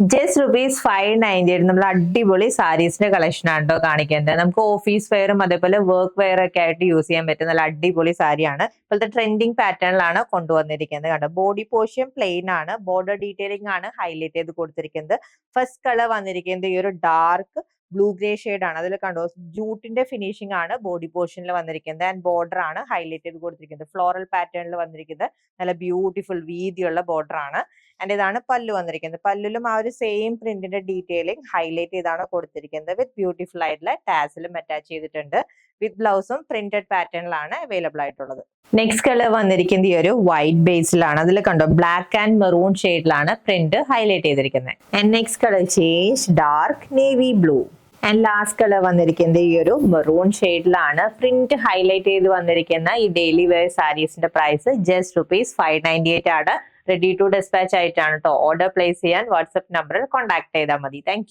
Just ₹598 നമ്മൾ അടിപൊളി സാരീസിന്റെ collection ആണ് കേട്ടോ കാണിക്കുന്നത്. നമുക്ക് ഓഫീസ് വെയറും അതേപോലെ വർക്ക് വെയർ ഒക്കെ ആയിട്ട് യൂസ് ചെയ്യാൻ പറ്റുന്ന നല്ല അടിപൊളി സാരിയാണ്. ഇപ്പോഴത്തെ ട്രെൻഡിങ് പാറ്റേണിലാണ് കൊണ്ടുവന്നിരിക്കുന്നത്. കണ്ടോ, ബോഡി പോർഷൻ പ്ലെയിൻ ആണ്, ബോർഡർ ഡീറ്റെയിലിംഗ് ആണ് ഹൈലൈറ്റ് ചെയ്ത് കൊടുത്തിരിക്കുന്നത്. ഫസ്റ്റ് കളർ വന്നിരിക്കുന്നത് ഈ ഒരു ഡാർക്ക് ബ്ലൂ ഗ്രേ ഷെയ്ഡ് ആണ്. അതിൽ കണ്ടോ ജൂട്ടിന്റെ ഫിനിഷിംഗ് ആണ് ബോഡി പോർഷനിൽ വന്നിരിക്കുന്നത്. ആൻഡ് ബോർഡർ ആണ് ഹൈലൈറ്റ് ചെയ്ത് കൊടുത്തിരിക്കുന്നത്. ഫ്ലോറൽ പാറ്റേണിൽ വന്നിരിക്കുന്നത് നല്ല ബ്യൂട്ടിഫുൾ വീതിയുള്ള ബോർഡർ ആണ്. ആൻഡ് ഇതാണ് പല്ലു വന്നിരിക്കുന്നത്. പല്ലിലും ആ ഒരു സെയിം പ്രിന്റിന്റെ ഡീറ്റെയിലിംഗ് ഹൈലൈറ്റ് ചെയ്താണ് കൊടുത്തിരിക്കുന്നത്. വിത്ത് ബ്യൂട്ടിഫുൾ ആയിട്ടുള്ള ടാസിലും അറ്റാച്ച് ചെയ്തിട്ടുണ്ട്. വിത്ത് ബ്ലൗസും പ്രിന്റഡ് പാറ്റേണിലാണ് അവൈലബിൾ ആയിട്ടുള്ളത്. നെക്സ്റ്റ് കളർ വന്നിരിക്കുന്നത് ഈ ഒരു വൈറ്റ് ബേസിലാണ്. അതിൽ കണ്ടോ ബ്ലാക്ക് ആൻഡ് മെറൂൺ ഷെയ്ഡിലാണ് പ്രിന്റ് ഹൈലൈറ്റ് ചെയ്തിരിക്കുന്നത്. And next colour change dark navy blue. And last colour വന്നിരിക്കുന്നത് ഈ ഒരു മെറൂൺ ഷെയ്ഡിലാണ്. പ്രിന്റ് ഹൈലൈറ്റ് ചെയ്ത് വന്നിരിക്കുന്ന ഈ ഡെയിലി വെയർ സാരീസിന്റെ പ്രൈസ് ജസ്റ്റ് ₹598 ആണ്. റെഡി ടു ഡിസ്പാച്ച് ആയിട്ടാണ് കേട്ടോ. ഓർഡർ പ്ലേസ് ചെയ്യാൻ വാട്സ്ആപ്പ് നമ്പറിൽ കോൺടാക്ട് ചെയ്താൽ മതി. താങ്ക്